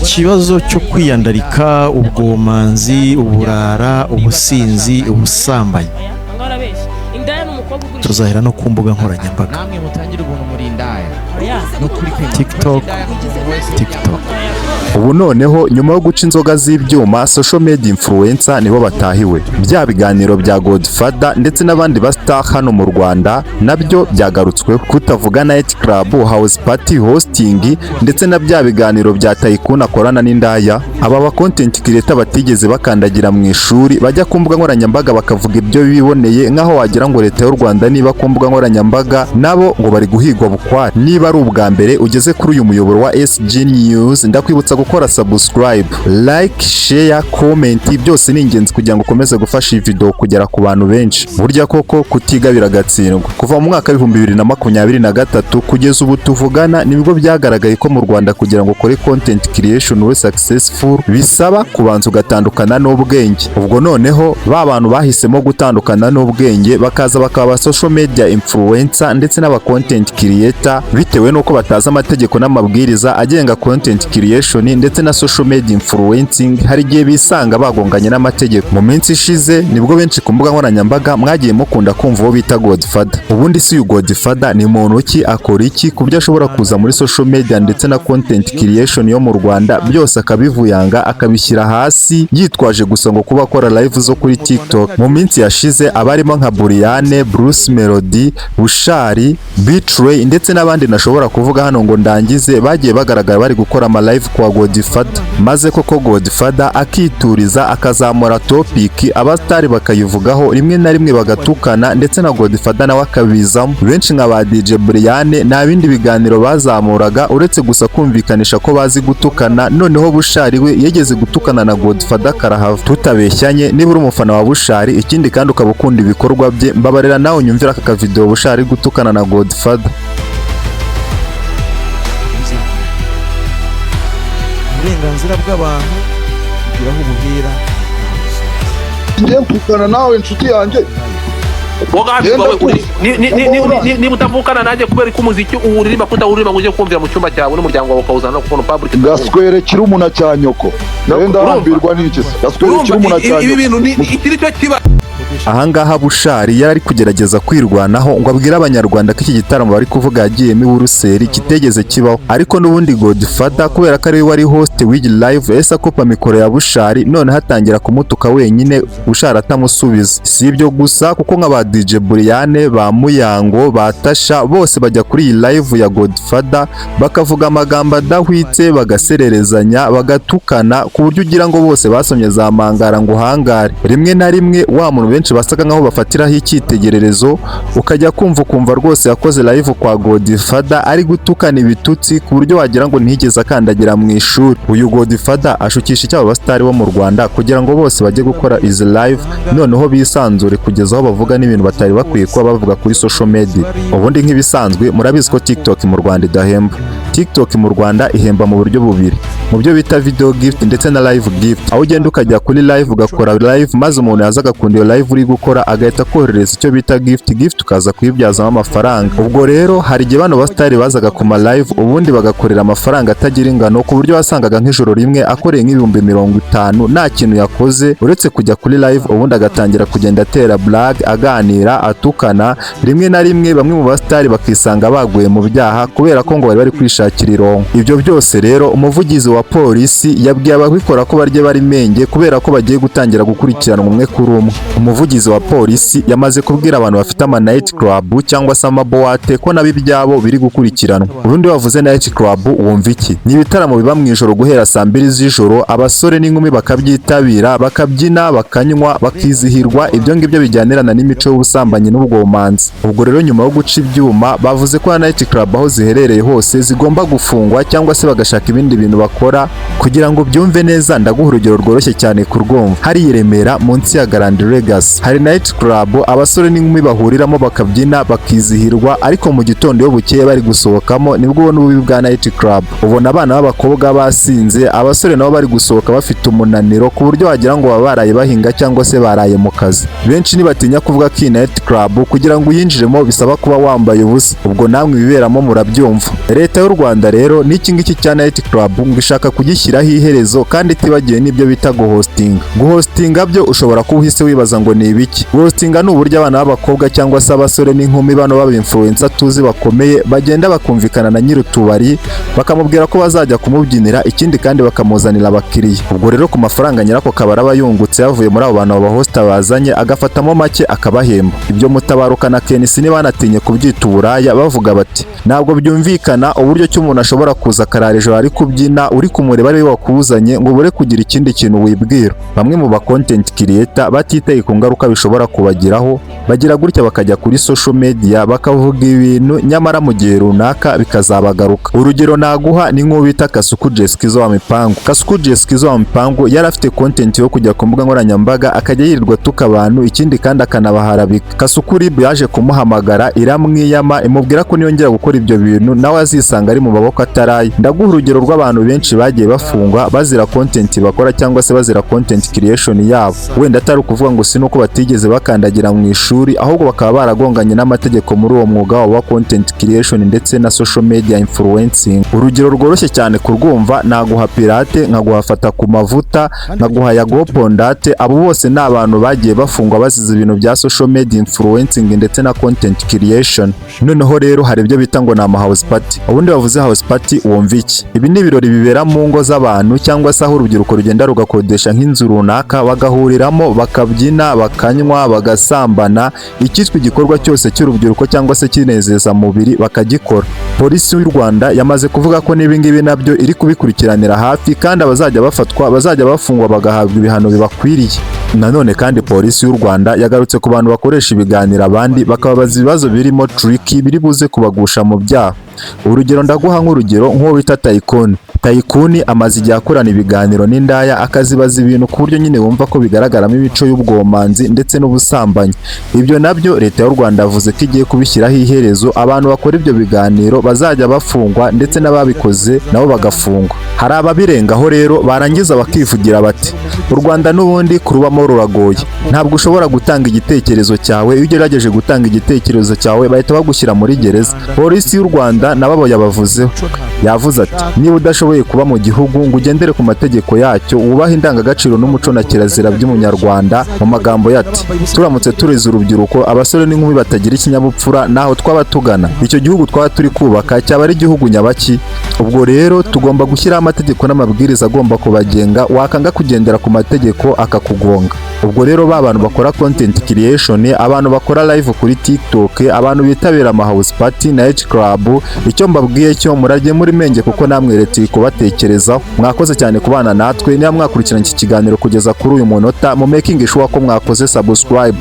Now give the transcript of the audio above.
ikibazo cyo kwiyandarika, ubwomanzi, uburara, ubusinzi, ubusambanyi. Tuzahera no ku mbuga nkoranyambaga, namwe mutangira ubuntu muri indaya no kuri TikTok. Ubu noneho nyuma yo guca inzoga z'ibyuma, social media influencer nibo batahiwe. Bya biganiro bya Godfather ndetse n'abandi ba star hano mu Rwanda nabyo byagarutsweho, kutavuga night club, Houseparty, hosting ndetse na bya biganiro bya Tycoon akorana n'indaya. Aba ba content creator batigeze bakandagira mu ishuri, bajya ku mbuga nkoranyambaga bakavuga ibyo biboneye, nkaho wagira ngo leta y'u Rwanda niba ku mbuga nkoranyambaga nabo ngo bari guhigwa bukwari. Niba ari ubwa mbere ugeze kuri uyu muyoboro wa SG News, ndakwibutsa gukora subscribe, like, share, comment, byose ni ingenzi kugira ngo ukomeze gufasha iyi video kugera ku bantu benshi. Burya koko kutiga biragatsindwa. Kuva mu mwaka 2023 kugeza ubu tuvugana, nibwo byagaragaye ko mu Rwanda kugira ngo ukore content creation we successful bisaba kubanza ugatandukana n'ubwenge. Ubwo noneho ba bantu bahisemo gutandukana n'ubwenge bakaza bakaba social media influencer ndetse n'aba content creator, bitewe nuko bataza amategeko n'amabwiriza agenga content creation ndetse na social media influencing. Hari igihe bisanga bagonganye n'amategeko. Mu minsi ishize nibwo benshi ku mbuga nkoranyambaga mwagiye mukunda kumva uwo bita Godfather. Ubundi si uyu Godfather ni muntu ki, akora iki, kubyo ashobora kuza muri social media ndetse na content creation yo mu Rwanda byose akabivuyanga akabishyira hasi, yitwaje gusa ngo kuba akora live zo kuri TikTok. Mu minsi yashize abarimo nka Buriane, Bruce Melody, Bushari, Betray ndetse n'abandi nashobora kuvuga hano ngo ndangize, bagiye bagaragara bari gukora ama live kwa Godfather, maze koko Godfather akituriza akazamura topic, abastari bakayivugaho, rimwe na rimwe bagatukana ndetse na Godfather nawe akabizamo. Benshi nka ba DJ Buriane nta bindi biganiro bazamuraga uretse gusa kumvikanisha ko bazi gutukana. Noneho Bushari we yegeze gutukana na Godfather karahava. Tutabeshyanye, niba uri umufana wa Bushari ikindi kandi ukaba ukunda ibikorwa bye, mbabarira nawe unyumvira aka video Bushari gutukana na Godfather. Uburenganzira bw'abantu bugiraho ubuhira. Ngiye kukana nawe inshuti yanjye. Niba utavukana nanjye kubera ko umuziki uwuririmba kudawuririmba ngo ujye kumvira mu cyumba cyawe n'umuryango wawe ukawuzana no kubona public. Gaswere kirumuna cya nyoko. Ndahambirwa n'iki se? Gaswere kirumuna cya nyoko. Ibi bintu ni ikiri cyo kiba. Ahangaha Bushari yari kugerageza kwirwanaho ngo abwire abanyarwanda ko iki gitaramo bari kuvuga yagiyemo Buruseli kitegeze kibaho, ariko n'ubundi Godfather kubera ko ari we wari host w'igi live esa kopa mikoro ya Bushari, none hatangira kumutuka wenyine Bushari atamusubiza. Si ibyo gusa kuko nk'aba DJ Buriane, ba Muyango, ba Tasha bose bajya kuri iyi live ya Godfather bakavuga amagambo adahwitse, bagasererezanya, bagatukana ku buryo ugira ngo bose basomye za mangara ngo hangare. Rimwe na rimwe wa muntu benshi basaga nkaho bafatiraho icyitegererezo, ukajya kumva rwose yakoze live kwa Godfather ari gutukana ibitutsi ku buryo wagira ngo ntihigeze akandagira mu ishuri. Uyu Godfather ashukisha icyabo abastari bo mu Rwanda kugira ngo bose bajye gukora izi live, noneho bisanzure kugeza aho bavuga n'ibintu batari bakwiye kuba bavuga kuri social media. Ubundi nk'ibisanzwe murabizi ko TikTok mu Rwanda idahemba. TikTok mu Rwanda ihemba mu buryo bubiri, mu byo bita video gift ndetse na live gift, aho ugenda ukajya kuri live ugakora live maze umuntu yaza agakunda iyo live uri gukora agahita koherereza icyo bita gift ukaza kuyibyazamo amafaranga. Ubwo rero hari igihe bano bastari bazaga ku ma live ubundi bagakorera amafaranga atagira ingano, ku buryo wasangaga nk'ijoro rimwe akoreye nk'ibihumbi 50 nta kintu yakoze uretse kujya kuri live, ubundi agatangira kugenda atera blague, aganira, atukana. Rimwe na rimwe bamwe mu bastari bakisanga baguye mu byaha kubera ko ngo bari kwishakira ironko. Ibyo byose rero umuvugizi wa polisi yabwiye ababikora ko barye bari menge kubera ko bagiye gutangira gukurikiranwa umwe kuri umwe. Umuvugizi wa polisi yamaze kubwira abantu bafite ama night club cyangwa se amaboate ko nabi byabo biri gukurikiranwa. Urundi wavuze night club wumva iki? Ni ibitaramo biba mu ijoro guhera saa 2 z'ijoro, abasore n'inkumi bakabyitabira, bakabyina, bakanywa, bakizihirwa. Ibyo ngibyo bijyanirana n'imico y'ubusambanyi n'ubwomanzi. Ubwo rero nyuma yo guca ibyuma bavuze ko night club aho ziherereye hose zigomba gufungwa cyangwa se bagashaka ibindi bintu bakora. Kugira ngo byumve neza ndaguha urugero rworoshye cyane kurwumva. Hari i Remera munsi ya Grand Legacy hari night club abasore n'inkumi bahuriramo bakabyina bakizihirwa, ariko mu gitondo yo bukeye bari gusohokamo nibwo ubona ububi bwa night club. Ubona abana b'abakobwa basinze, abasore nabo bari gusohoka bafite umunaniro ku buryo wagira ngo baba baraye bahinga cyangwa se baraye mu kazi. Benshi nibatinya kuvuga ko night club kugira ngo uyinjiremo bisaba kuba wambaye ubusa. Ubwo namwe biberamo murabyumva. Leta y'u Rwanda rero n'iki ngiki cya night club ngo gushaka kugishyiraho iherezo kandi itibagiye n'ibyo bita guhostinga byo ushobora kuba uhise wibaza ngo ni ibiki. Guhostinga ni uburyo abana b'abakobwa cyangwa se abasore n'inkumi bano b'abinfluencer tuzi bakomeye bagenda bakumvikana na nyir'utubari bakamubwira ko bazajya kumubyinira ikindi kandi bakamuzanira abakiriya. Ubwo rero ku mafaranga nyirako kabara aba yungutse yavuye muri abo bantu bahosta bazanye agafatamo make akabahemba. Ibyo Mutabaruka na Kenisi niba banatinye kubyita uburaya bavuga bati ntabwo byumvikana uburyo cy'umuntu ashobora kuza akarara ejo ari kubyina uri kumureba ari we wakuzanye ngo ubure kugira ikindi kintu wibwira. Bamwe mu ba content creator batitaye ku ngaruka bishobora kubagiraho bagira gutya bakajya kuri social media bakavuga ibintu nyamara mu gihe runaka bikazabagaruka. Urugero naguha ni nk'ubita Kasuku Jeskizo wa Mipango. Kasuku Jeskizo wa Mipango yari afite content yo kujya ku mbuga nkoranyambaga akajya yirirwa tuka abantu ikindi kandi akanabaharabika. Kasuku Rib yaje kumuhamagara iramwiyama imubwira ko niyongera gukora ibyo bintu nawe azisanga ari mu maboko ataraye. Ndaguha urugero rw'abantu benshi bagiye bafungwa bazira content bakora cyangwa se bazira content creation yabo. Wenda atari ukuvuga ngo sinuko batigeze bakandagira mu ishuri ahubwo bakaba baragonganye n'amategeko muri uwo mwuga wa content creation ndetse na social media influencing. Urugero rworoshye cyane kurwumva naguha Pirate nkaguhafata ku mavuta nkaguha Yago Pondate. Abo bose ni abantu bagiye bafungwa bazize ibintu bya social media influencing ndetse na content creation. Noneho rero hari ibyo bita ngo na Houseparty. Ubundi bavuze Houseparty wumva iki? Ibi ni ibirori bibera mu ngo z'abantu cyangwa se aho urubyiruko rugenda rugakodesha nk'inzu runaka bagahuriramo bakabyina bakanywa bagasambana ikitwa igikorwa cyose cy'urubyiruko cyangwa se kinezeza mubiri bakagikora. Polisi y'u Rwanda yamaze kuvuga ko n'ibingibi nabyo iri kubikurikiranira hafi kandi abazajya bafatwa bazajya bafungwa bagahabwa ibihano bibakwiriye. Nanone kandi polisi y'u Rwanda yagarutse ku bantu bakoresha ibiganiro abandi bakababaza ibibazo birimo tricky biri buze kubagusha mu byaha. Urugero ndaguha nk'urugero nk'uwo bita Tayikuni amaze igihe akorana ibiganiro n'indaya akazibaza ibintu ku buryo nyine wumva ko bigaragaramo imico y'ubwomanzi ndetse n'ubusambanyi. Ibyo nabyo leta y'u Rwanda yavuze ko igiye kubishyiraho iherezo abantu bakora ibyo biganiro bazajya bafungwa ndetse n'ababikoze nabo bagafungwa. Hari ababirengaho rero barangiza bakivugira bati u Rwanda n'ubundi kurubamo ruragoye, ntabwo ushobora gutanga igitekerezo cyawe, iyo ugerageje gutanga igitekerezo cyawe bahita bagushyira muri gereza. Polisi y'u Rwanda nabo yabavuzeho, yavuze ati niba udashoboye kuba mu gihugu ngo ugendere ku mategeko yacyo wubahe indangagaciro n'umuco na kirazira by'umunyarwanda. Mu magambo yati turamutse tureze urubyiruko abasore n'inkumi batagira ikinyabupfura naho twaba tugana icyo gihugu twaba turi kubaka cyaba ari igihugu nyabaki. Ubwo rero tugomba gushyiraho amategeko n'amabwiriza agomba kubagenga, wakanga kugendera ku mategeko akakugonga. Ubwo rero ba bantu bakora content creation, abantu bakora live kuri TikTok, abantu bitabira ama Houseparty na H Club, icyo mbabwiye cyo murajye muri menge kuko namwe leta kubatekerezaho. Mwakoze cyane kubana natwe, niba mwakurikirana iki kiganiro kugeza kuri uyu munota mu making sure ko mwakoze subscribe.